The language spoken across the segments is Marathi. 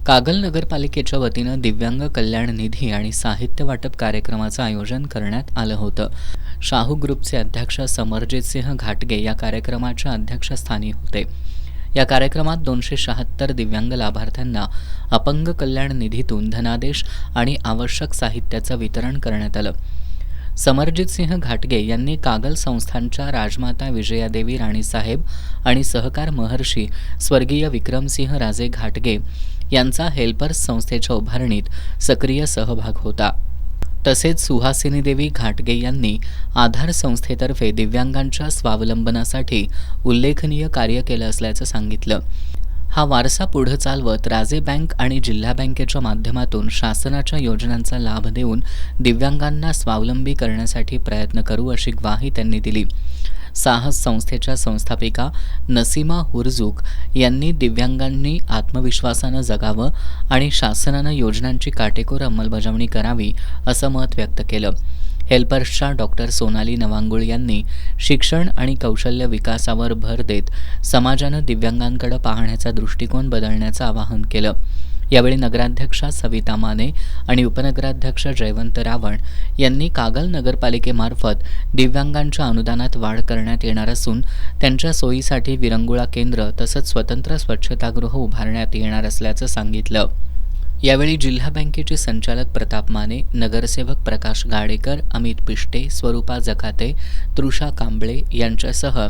कागल नगरपालिकेच्या वतीनं दिव्यांग कल्याण निधी आणि साहित्य वाटप कार्यक्रमाचं आयोजन करण्यात आलं होतं. शाहू ग्रुपचे अध्यक्ष समरजित सिंह घाटगे या कार्यक्रमाच्या अध्यक्षस्थानी होते. या कार्यक्रमात 276 दिव्यांग लाभार्थ्यांना अपंग कल्याण निधीतून धनादेश आणि आवश्यक साहित्याचं वितरण करण्यात आलं. समरजित सिंह घाटगे यांनी कागल संस्थानच्या राजमाता विजयादेवी राणीसाहेब आणि सहकार महर्षी स्वर्गीय विक्रमसिंह राजे घाटगे यांचा हेल्पर्स संस्थेच्या उभारणीत सक्रिय सहभाग होता. तसेच सुहासिनी देवी घाटगे यांनी आधार संस्थेतर्फे दिव्यांगांच्या स्वावलंबनासाठी उल्लेखनीय कार्य केलं असल्याचं सांगितलं. हा वारसा पुढे चालवत राजे बँक आणि जिल्हा बँकेच्या माध्यमातून शासनाच्या योजनांचा लाभ देऊन दिव्यांगांना स्वावलंबी करण्यासाठी प्रयत्न करू अशी ग्वाही त्यांनी दिली. साहस संस्थेच्या संस्थापिका नसीमा हुरजुक यांनी दिव्यांगांनी आत्मविश्वासानं जगावं आणि शासनानं योजनांची काटेकोर अंमलबजावणी करावी असं मत व्यक्त केलं. हेल्पर्सच्या डॉक्टर सोनाली नवांगुळ यांनी शिक्षण आणि कौशल्य विकासावर भर देत समाजानं दिव्यांगांकडे पाहण्याचा दृष्टिकोन बदलण्याचं आवाहन केलं. यावेळी नगराध्यक्षा सविता माने आणि उपनगराध्यक्ष जयवंत रावण यांनी कागल नगरपालिकेमार्फत दिव्यांगांच्या अनुदानात वाढ करण्यात येणार असून त्यांच्या सोयीसाठी विरंगुळा केंद्र तसंच स्वतंत्र स्वच्छतागृह उभारण्यात येणार असल्याचं सांगितलं. यावेळी जिल्हा बँकेचे संचालक प्रताप माने, नगरसेवक प्रकाश गाडेकर, अमित पिष्टे, स्वरूपा जकाते, तृषा कांबळे यांच्यासह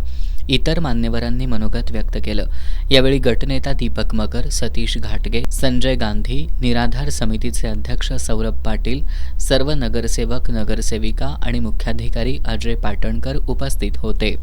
इतर मान्यवरांनी मनोगत व्यक्त केलं. यावेळी गटनेता दीपक मगर, सतीश घाटगे, संजय गांधी, निराधार समितीचे अध्यक्ष सौरभ पाटील, सर्व नगरसेवक, नगरसेविका आणि मुख्याधिकारी अजय पाटणकर उपस्थित होते.